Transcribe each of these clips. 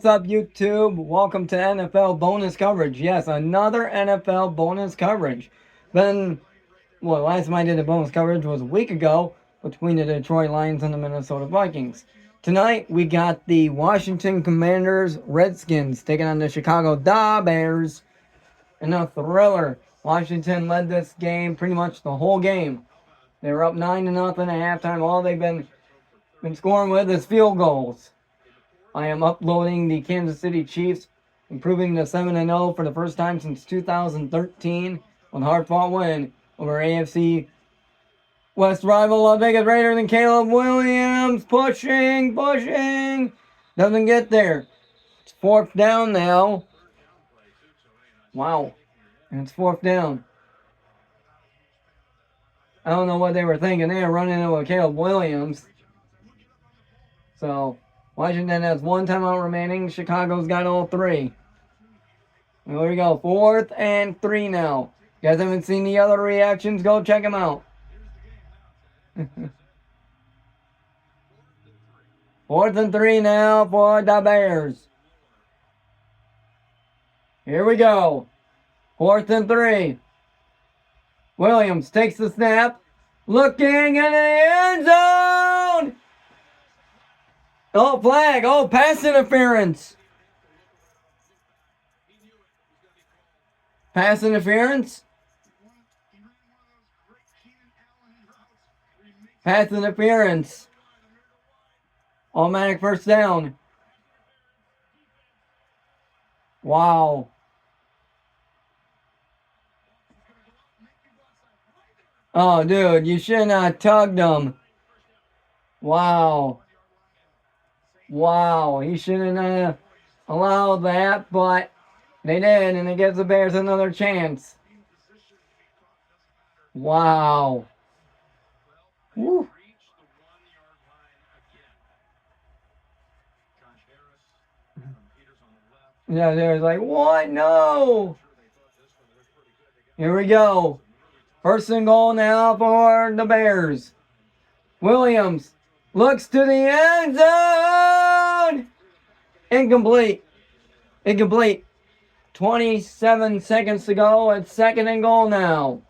What's up, YouTube? Welcome to NFL bonus coverage. Yes, another NFL bonus coverage. Last time I did a bonus coverage was a week ago between the Detroit Lions and the Minnesota Vikings. Tonight, we got the Washington Commanders Redskins taking on the Chicago Bears in a thriller. Washington led this game pretty much the whole game. They were up 9-0 at halftime. All they've been scoring with is field goals. I am uploading the Kansas City Chiefs, improving to 7-0 for the first time since 2013, with a hard-fought win over AFC West rival Las Vegas Raiders and Caleb Williams pushing, doesn't get there. It's fourth down now. Wow, and it's fourth down. I don't know what they were thinking. They were running into Caleb Williams. So Washington has one timeout remaining. Chicago's got all three. And there we go. 4th and 3 now. You guys haven't seen the other reactions? Go check them out. 4th and 3 now for the Bears. Here we go. 4th and 3. Williams takes the snap. Looking in the end zone. Oh, flag. Oh, pass interference. Pass interference. Pass interference. Automatic first down. Wow. Oh, dude, you should not have tugged him. Wow. Wow, he shouldn't have allowed that, but they did, and it gives the Bears another chance. Wow. Woo. Yeah, there's like, what? No. Here we go. First and goal now for the Bears. Williams looks to the end zone. Incomplete. 27 seconds to go. It's 2nd and goal now.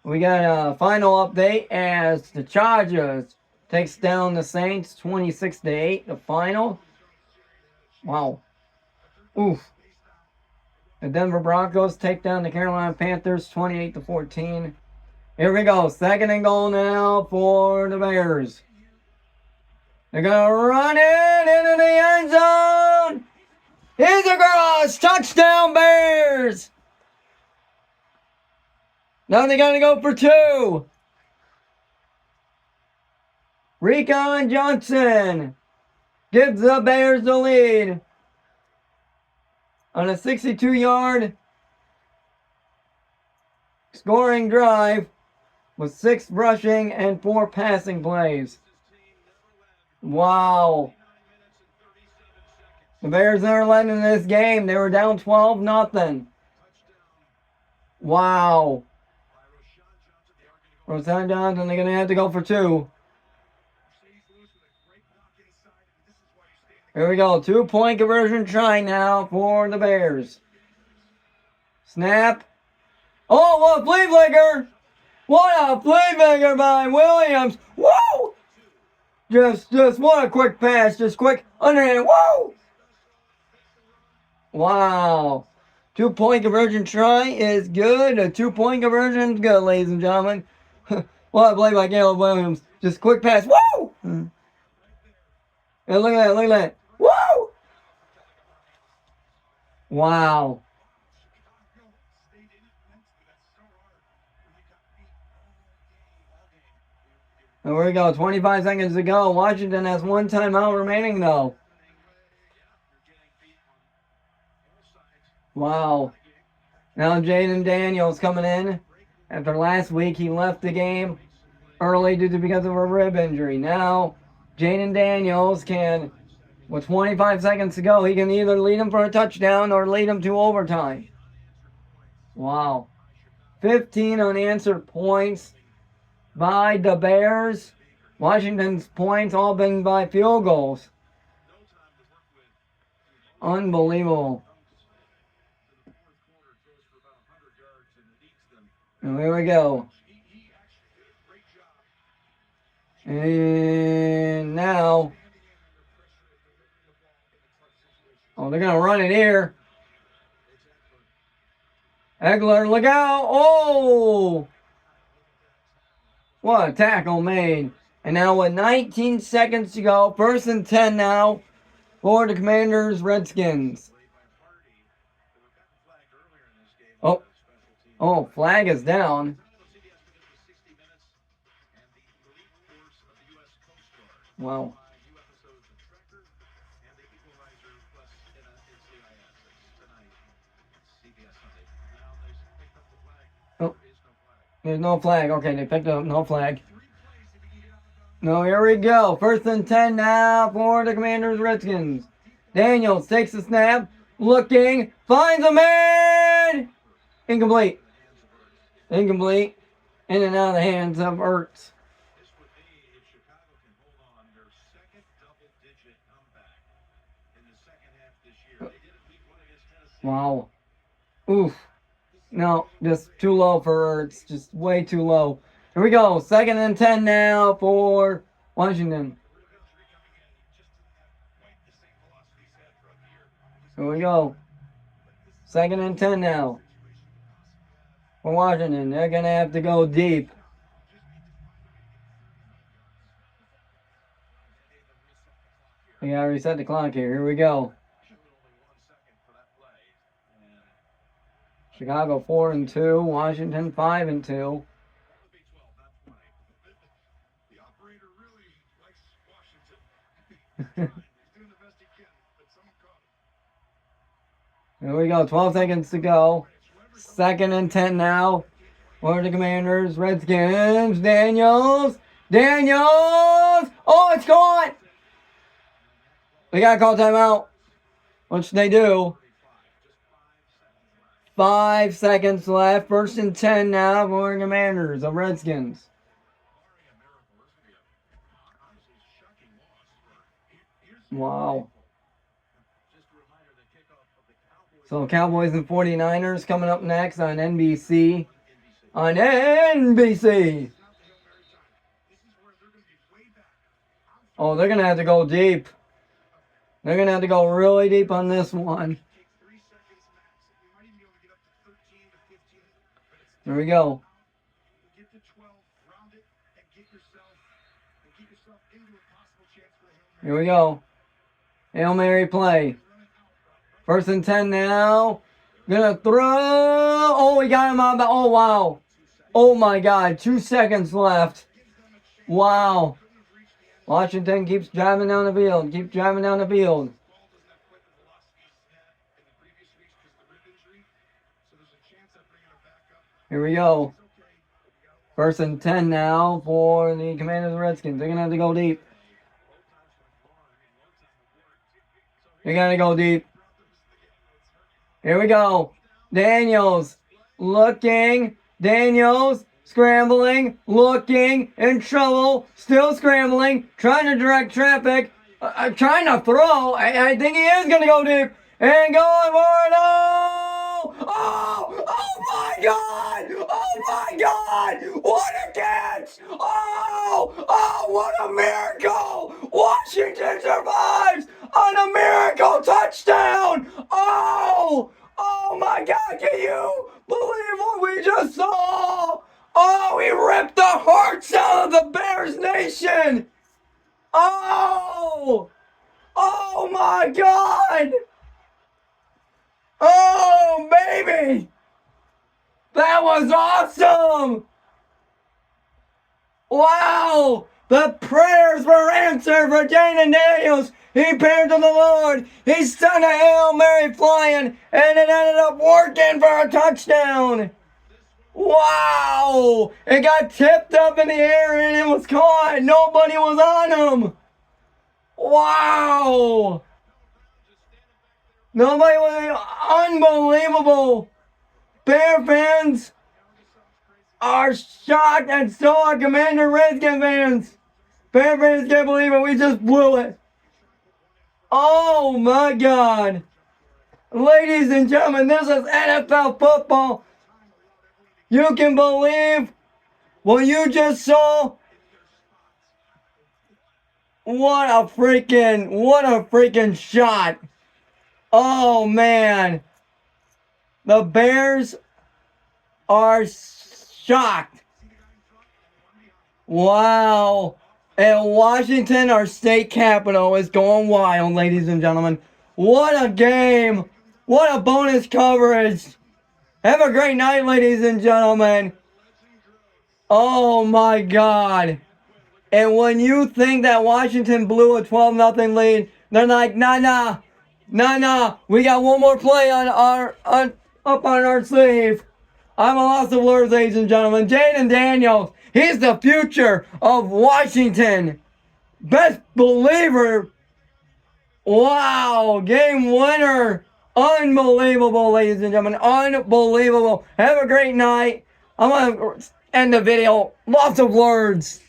We got a final update as the Chargers takes down the Saints 26-8. The final. Wow. Oof. The Denver Broncos take down the Carolina Panthers 28-14. Here we go. 2nd and goal now for the Bears. They're going to run it into the end zone. Here's a cross. Touchdown, Bears. Now they're going to go for 2. Recon Johnson gives the Bears the lead on a 62-yard scoring drive with 6 rushing and 4 passing plays. Wow. The Bears never led in this game. They were down 12-0. Wow. Roshan Johnson, they're going to have to go for 2. Here we go. 2-point conversion try now for the Bears. Snap. Oh, what a flea flicker! What a flea flicker by Williams! Woo! Just what a quick pass. Just quick underhand. Woo! Wow. 2-point conversion try is good. A 2-point conversion is good, ladies and gentlemen. What a play by Caleb Williams. Just quick pass. Woo! And look at that. Woo! Wow. And here we go. 25 seconds to go. Washington has 1 timeout remaining, though. Wow. Now Jayden Daniels coming in. After last week, he left the game early because of a rib injury. Now, Jayden Daniels can, with 25 seconds to go, he can either lead him for a touchdown or lead him to overtime. Wow. 15 unanswered points by the Bears. Washington's points all been by field goals. Unbelievable. And here we go. And now. Oh, they're going to run it here. Eckler, look out. Oh! What a tackle made. And now with 19 seconds to go, 1st and 10 now for the Commanders Redskins. Oh, flag is down. Wow. Oh, there's no flag. Okay, they picked up no flag. No, here we go. 1st and 10 now for the Commanders Redskins. Daniels takes the snap, looking, finds a man! Incomplete. Incomplete. In and out of the hands of Ertz. Wow. Oof. No, just too low for Ertz. Just way too low. Here we go. 2nd and 10 now for Washington. Here we go. 2nd and 10 now for Washington. They're going to have to go deep. We got to reset the clock here. Here we go. Chicago 4-2. Washington 5-2. Here we go. 12 seconds to go. 2nd and 10 now for the Commanders. Redskins. Daniels. Oh, it's gone. They got to call timeout. Which they do. 5 seconds left. 1st and 10 now for the Commanders. The Redskins. Wow. So Cowboys and 49ers coming up next on NBC. On NBC. Oh, they're going to have to go deep. They're going to have to go really deep on this one. There we go. Here we go. Hail Mary play. 1st and 10 now. Gonna throw. Oh, we got him on. Oh, wow. Oh, my God. 2 seconds left. Wow. Washington keeps driving down the field. Keep driving down the field. Here we go. 1st and 10 now for the Commanders Redskins. They're going to have to go deep. They're going to go deep. Here we go. Daniels looking. Daniels scrambling. Looking. In trouble. Still scrambling. Trying to direct traffic. Trying to throw. I think he is going to go deep. And going for it. Oh my God! Oh my God! What a catch! Oh, what a miracle! Washington survives on a miracle touchdown! Oh my God! Can you believe what we just saw? Oh, he ripped the hearts out of the Bears Nation! Oh my God! Oh, baby! That was awesome! Wow! The prayers were answered for Jayden Daniels. He prayed to the Lord. He sent a Hail Mary flying, and it ended up working for a touchdown. Wow! It got tipped up in the air, and it was caught. Nobody was on him. Wow! Nobody was unbelievable. Bear fans are shocked, and so are Commander Redskin fans. Bear fans can't believe it. We just blew it. Oh my God. Ladies and gentlemen, this is NFL football. You can believe what you just saw. What a freaking shot. Oh man. The Bears are shocked. Wow. And Washington, our state capital, is going wild, ladies and gentlemen. What a game. What a bonus coverage. Have a great night, ladies and gentlemen. Oh my God. And when you think that Washington blew a 12-0 lead, they're like, nah. We got one more play up on our sleeve. I'm a loss of words, ladies and gentlemen. Jayden Daniels, he's the future of Washington. Best believer. Wow, game winner. Unbelievable, ladies and gentlemen. Unbelievable. Have a great night. I'm going to end the video. Lots of words.